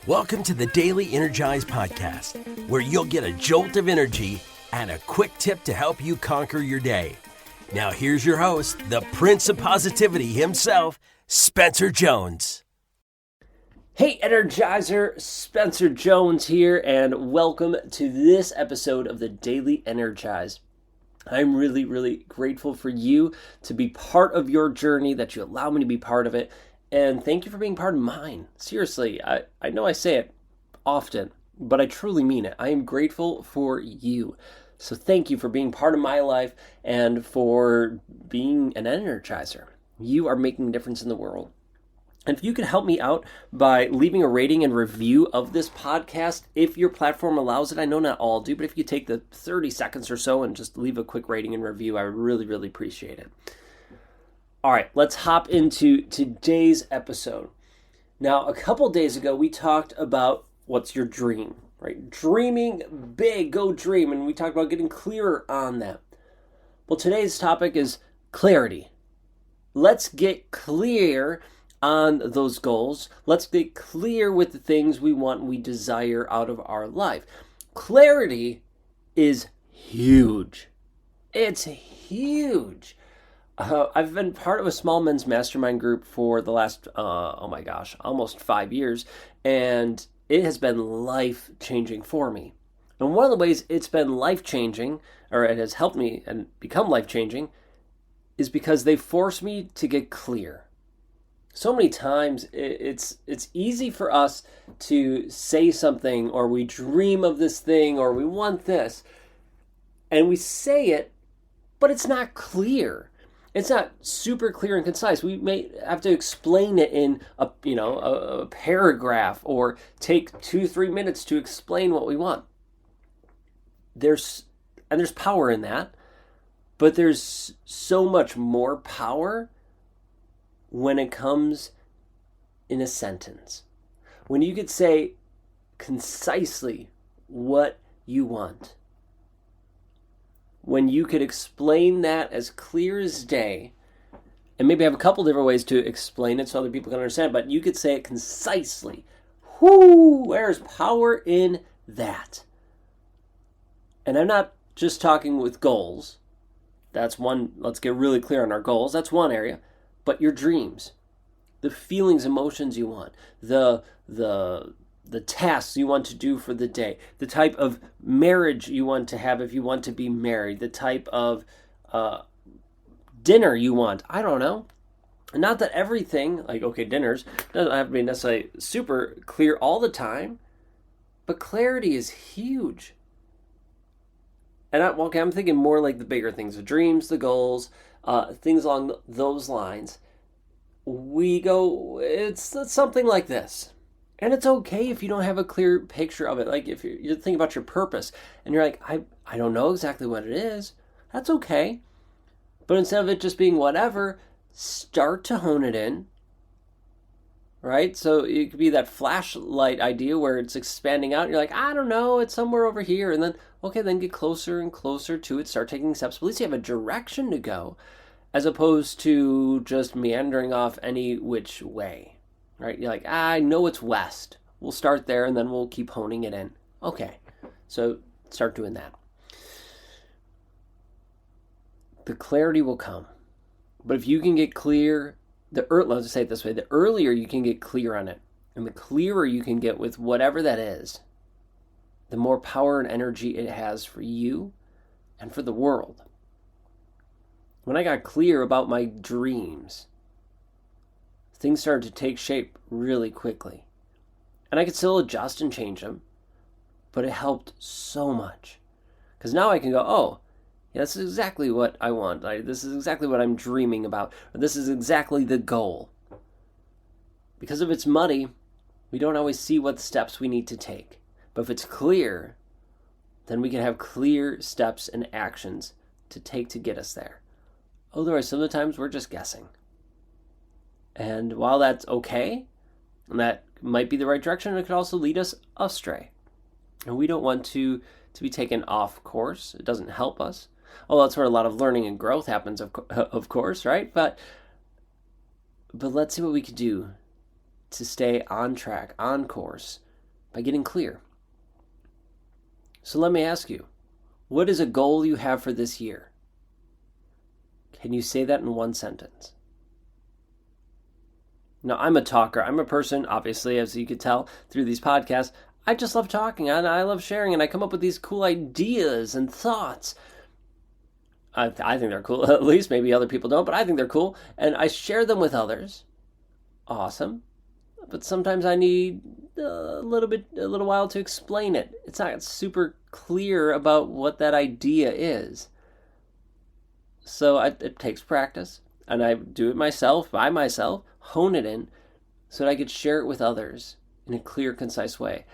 Welcome to the Daily Energize podcast, where you'll get a jolt of energy and a quick tip to help you conquer your day. Now here's your host, the Prince of Positivity himself, Spencer Jones. Hey Energizer, Spencer Jones here, and welcome to this episode of the Daily Energize. I'm really grateful for you to be part of your journey, that you allow me to be part of it, and thank you for being part of mine. Seriously, I know I say it often, but I truly mean it. I am grateful for you. So thank you for being part of my life and for being an energizer. You are making a difference in the world. And if you could help me out by leaving a rating and review of this podcast, if your platform allows it, I know not all do, but if you take the 30 seconds or so and just leave a quick rating and review, I would really appreciate it. All right, let's hop into today's episode. Now, a couple days ago, we talked about what's your dream, right? Dreaming big, go dream, and we talked about getting clearer on that. Well, today's topic is clarity. Let's get clear on those goals. Let's get clear with the things we want and we desire out of our life. Clarity is huge. It's huge. I've been part of a small men's mastermind group for the last, almost 5 years, and it has been life-changing for me. And one of the ways it's been life-changing, or it has helped me and become life-changing, is because they force me to get clear. So many times it's easy for us to say something, or we dream of this thing, or we want this, and we say it, but it's not clear. It's not super clear and concise. We may have to explain it in a paragraph, or take 2-3 minutes to explain what we want. There's power in that, but there's so much more power when it comes in a sentence. When you could say concisely what you want. When you could explain that as clear as day, and maybe have a couple different ways to explain it so other people can understand, but you could say it concisely. There's power in that. And I'm not just talking with goals. That's one, let's get really clear on our goals. That's one area. But your dreams, the feelings, emotions you want, the tasks you want to do for the day, the type of marriage you want to have if you want to be married, the type of dinner you want. I don't know. Not that everything, dinners, doesn't have to be necessarily super clear all the time, but clarity is huge. And I'm thinking more like the bigger things, the dreams, the goals, things along those lines. It's something like this. And it's okay if you don't have a clear picture of it. Like if you're thinking about your purpose and you're like, I don't know exactly what it is. That's okay. But instead of it just being whatever, start to hone it in. Right? So it could be that flashlight idea where it's expanding out. And you're like, I don't know, it's somewhere over here. And then get closer and closer to it. Start taking steps. But at least you have a direction to go, as opposed to just meandering off any which way. Right? You're like, I know it's west. We'll start there and then we'll keep honing it in. Okay. So start doing that. The clarity will come. But if you can get clear, let's say it this way, the earlier you can get clear on it, and the clearer you can get with whatever that is, the more power and energy it has for you and for the world. When I got clear about my dreams, things started to take shape really quickly. And I could still adjust and change them, but it helped so much. Because now I can go, oh, yeah, this is exactly what I want. This is exactly what I'm dreaming about. Or this is exactly the goal. Because if it's muddy, we don't always see what steps we need to take. But if it's clear, then we can have clear steps and actions to take to get us there. Otherwise, sometimes we're just guessing. And while that's okay, and that might be the right direction, it could also lead us astray. And we don't want to be taken off course. It doesn't help us. Oh, that's where a lot of learning and growth happens, of course, right? But let's see what we can do to stay on track, on course, by getting clear. So let me ask you, what is a goal you have for this year? Can you say that in one sentence? Now, I'm a talker. I'm a person, obviously, as you could tell through these podcasts. I just love talking, and I love sharing, and I come up with these cool ideas and thoughts. I think they're cool. At least maybe other people don't, but I think they're cool. And I share them with others. Awesome. But sometimes I need a little while to explain it. It's not super clear about what that idea is. So it takes practice, and I do it by myself, hone it in, so that I could share it with others in a clear, concise way.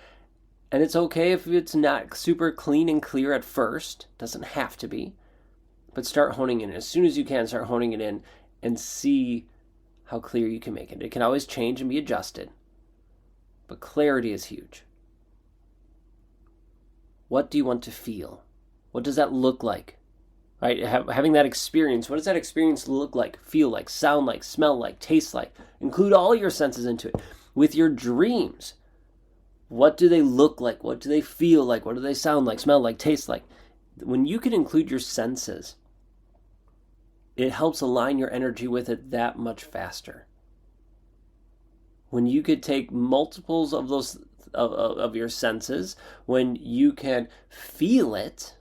And it's okay if it's not super clean and clear at first. It doesn't have to be. But start honing in. As soon as you can, start honing it in and see how clear you can make it. It can always change and be adjusted. But clarity is huge. What do you want to feel? What does that look like? Right? Having that experience, what does that experience look like, feel like, sound like, smell like, taste like? Include all your senses into it. With your dreams, what do they look like? What do they feel like? What do they sound like, smell like, taste like? When you can include your senses, it helps align your energy with it that much faster. When you could take multiples of those of your senses, when you can feel it,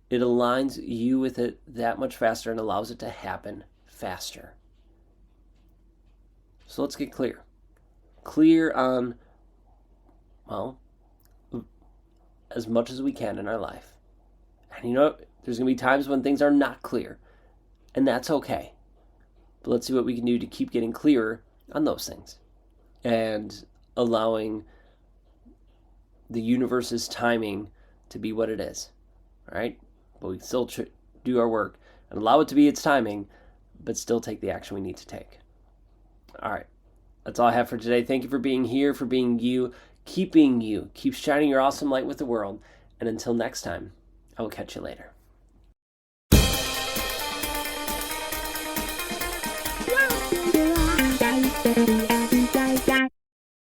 it aligns you with it that much faster and allows it to happen faster. So let's get clear. Clear on, as much as we can in our life. And there's going to be times when things are not clear. And that's okay. But let's see what we can do to keep getting clearer on those things. And allowing the universe's timing to be what it is. All right? But we still do our work and allow it to be its timing, but still take the action we need to take. All right. That's all I have for today. Thank you for being here, for being you, keeping you. Keep shining your awesome light with the world. And until next time, I will catch you later. Yeah.